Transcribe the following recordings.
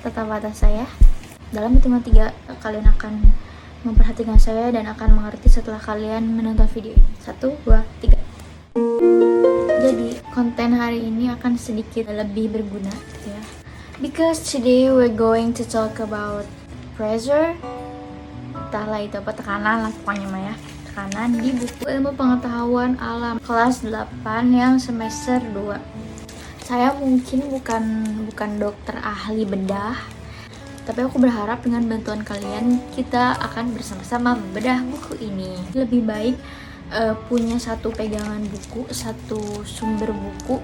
kata-kata saya. Dalam hitungan 3 kalian akan memperhatikan saya dan akan mengerti setelah kalian menonton video ini. 1, 2, 3. Jadi konten hari ini akan sedikit lebih berguna ya. Because today we're going to talk about pressure. Entahlah itu apa, tekanan lah pokoknya mah ya. Tekanan di buku ilmu pengetahuan alam kelas 8 yang semester 2. Saya mungkin bukan dokter ahli bedah, tapi aku berharap dengan bantuan kalian kita akan bersama-sama membedah buku ini. Lebih baik punya satu pegangan buku, satu sumber buku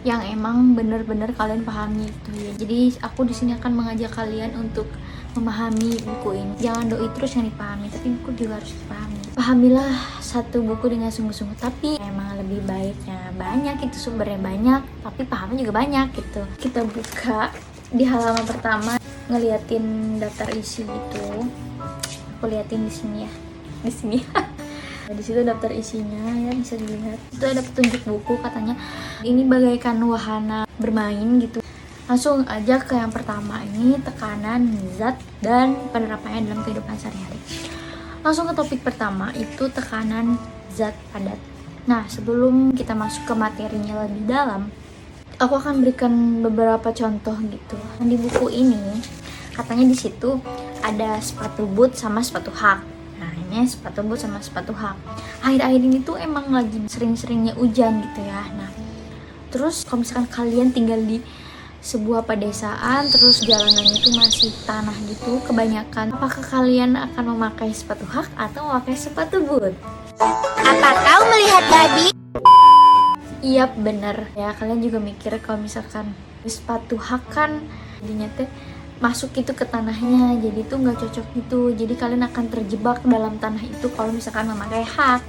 yang emang bener-bener kalian pahami itu ya. Jadi aku di sini akan mengajak kalian untuk memahami buku ini. Jangan doi terus yang dipahami, tapi buku juga harus dipahami. Pahamilah satu buku dengan sungguh-sungguh, tapi emang lebih baiknya banyak, itu sumbernya banyak, tapi pahamnya juga banyak gitu. Kita buka di halaman pertama, ngeliatin daftar isi gitu. Aku liatin di sini ya, di sini. Di situ daftar isinya ya, bisa dilihat. Itu ada petunjuk buku, katanya ini bagaikan wahana bermain gitu. Langsung aja ke yang pertama, ini tekanan zat dan penerapannya dalam kehidupan sehari-hari. Langsung ke topik pertama, itu tekanan zat padat. Nah, sebelum kita masuk ke materinya lebih dalam, aku akan berikan beberapa contoh gitu. Di buku ini katanya di situ ada sepatu boot sama sepatu hak. Nah, ini sepatu boot sama sepatu hak. Akhir-akhir ini tuh emang lagi sering-seringnya hujan gitu ya. Nah, terus kalau misalkan kalian tinggal di sebuah pedesaan, terus jalanannya itu masih tanah gitu kebanyakan, apakah kalian akan memakai sepatu hak atau memakai sepatu boot? Apa kau melihat babi? Iya bener ya, kalian juga mikir kalau misalkan sepatu hak kan jadinya tuh masuk itu ke tanahnya, jadi tuh nggak cocok gitu, jadi kalian akan terjebak dalam tanah itu kalau misalkan memakai hak.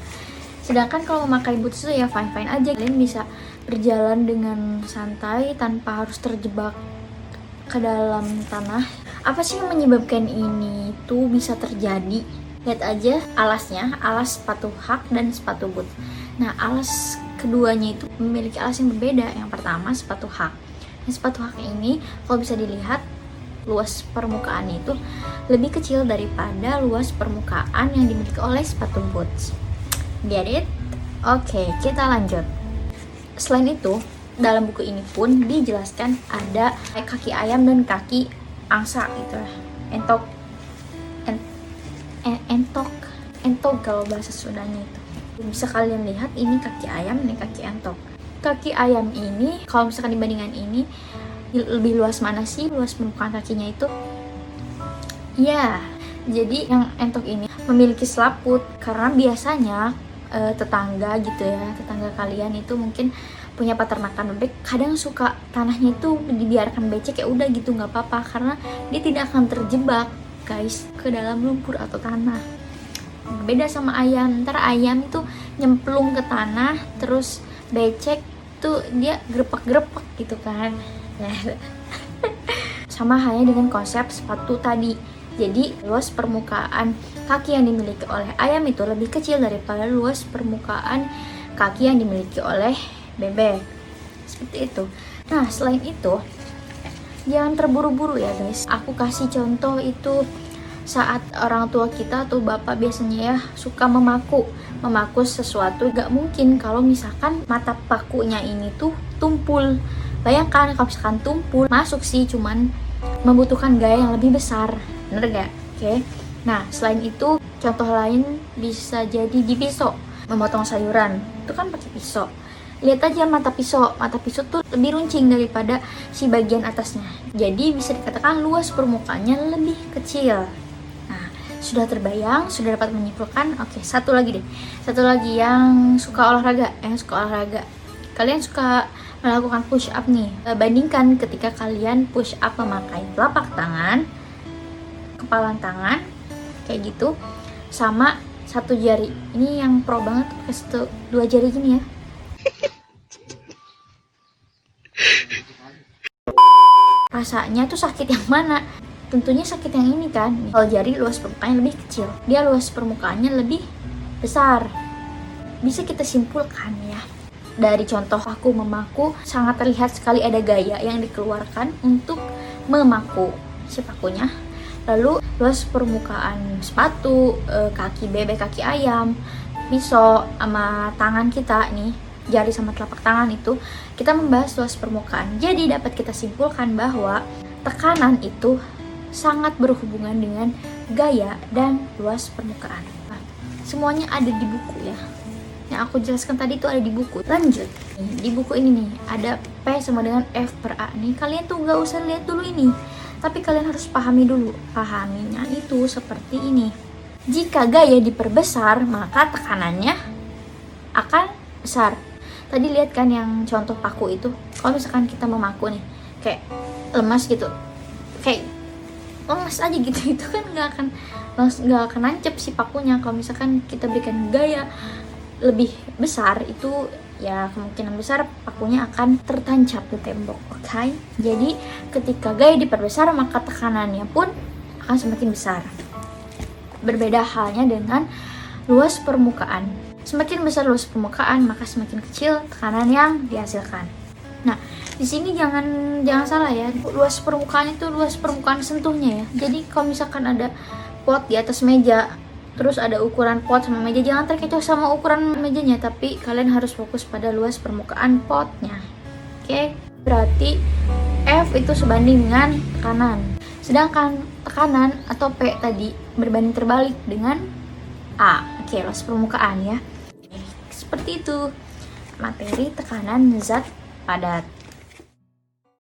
Sedangkan kalau memakai boots itu ya fine-fine aja, kalian bisa berjalan dengan santai tanpa harus terjebak ke dalam tanah. Apa sih yang menyebabkan ini tuh bisa terjadi? Lihat aja alasnya, alas sepatu hak dan sepatu boot. Nah, alas keduanya itu memiliki alas yang berbeda. Yang pertama sepatu hak. Nah, sepatu hak ini kalau bisa dilihat luas permukaannya itu lebih kecil daripada luas permukaan yang dimiliki oleh sepatu boots. Get it? Oke, kita lanjut. Selain itu, dalam buku ini pun dijelaskan ada kaki ayam dan kaki angsa gitu. Entok kalau bahasa Sundanya itu. Bisa kalian lihat ini kaki ayam, ini kaki entok. Kaki ayam ini kalau misalkan dibandingkan ini lebih luas mana sih luas permukaan kakinya itu? Ya, jadi yang entok ini memiliki selaput karena biasanya tetangga gitu ya, tetangga kalian itu mungkin punya peternakan bebek, kadang suka tanahnya itu dibiarkan becek ya udah gitu nggak apa-apa karena dia tidak akan terjebak guys ke dalam lumpur atau tanah. Beda sama ayam, ntar ayam itu nyemplung ke tanah terus becek tuh dia grepak-grepak gitu kan. Sama halnya dengan konsep sepatu tadi. Jadi luas permukaan kaki yang dimiliki oleh ayam itu lebih kecil daripada luas permukaan kaki yang dimiliki oleh bebek. Seperti itu. Nah, selain itu jangan terburu-buru ya guys. Aku kasih contoh itu saat orang tua kita atau bapak biasanya ya suka memaku sesuatu. Gak mungkin kalau misalkan mata pakunya ini tuh tumpul. Bayangkan kalau misalkan tumpul, masuk sih, cuman membutuhkan gaya yang lebih besar. Bener gak? Oke. Nah, selain itu contoh lain bisa jadi di pisau. Memotong sayuran itu kan pakai pisau. Lihat aja mata pisau tuh lebih runcing daripada si bagian atasnya. Jadi bisa dikatakan luas permukaannya lebih kecil. Nah, sudah terbayang, sudah dapat menyimpulkan. Oke, satu lagi deh. Satu lagi yang suka olahraga, Kalian suka melakukan push up nih. Bandingkan ketika kalian push up memakai telapak tangan, kepalan tangan kayak gitu sama satu jari. Ini yang pro banget pakai dua jari gini ya. Rasanya tuh sakit yang mana? Tentunya sakit yang ini kan. Kalau jari luas permukaannya lebih kecil, dia luas permukaannya lebih besar. Bisa kita simpulkan ya, dari contoh aku memaku sangat terlihat sekali ada gaya yang dikeluarkan untuk memaku. si pakunya. Lalu luas permukaan sepatu, kaki bebek, kaki ayam, pisau, sama tangan kita nih, jari sama telapak tangan itu, kita membahas luas permukaan. Jadi dapat kita simpulkan bahwa tekanan itu sangat berhubungan dengan gaya dan luas permukaan. Nah, semuanya ada di buku ya. Yang aku jelaskan tadi itu ada di buku. Lanjut, di buku ini nih ada P sama dengan F per A nih. Kalian tuh gak usah lihat dulu ini, tapi kalian harus pahami dulu. Pahaminya itu seperti ini. Jika gaya diperbesar, maka tekanannya akan besar. Tadi lihat kan yang contoh paku itu. Kalau misalkan kita memaku nih, kayak lemas gitu, kayak lemas aja gitu, itu kan nggak akan nancep si pakunya. Kalau misalkan kita berikan gaya lebih besar, itu ya kemungkinan besar pakunya akan tertancap di tembok. Oke? Jadi ketika gaya diperbesar, maka tekanannya pun akan semakin besar. Berbeda halnya dengan luas permukaan. Semakin besar luas permukaan, maka semakin kecil tekanan yang dihasilkan. Nah, di sini jangan salah ya. Luas permukaan itu luas permukaan sentuhnya ya. Jadi kalau misalkan ada pot di atas meja, terus ada ukuran pot sama meja, jangan terkecoh sama ukuran mejanya, tapi kalian harus fokus pada luas permukaan potnya. Oke? Berarti F itu sebanding dengan tekanan. Sedangkan tekanan atau P tadi berbanding terbalik dengan A. Oke, luas permukaan ya. Seperti itu. Materi, tekanan, zat, padat.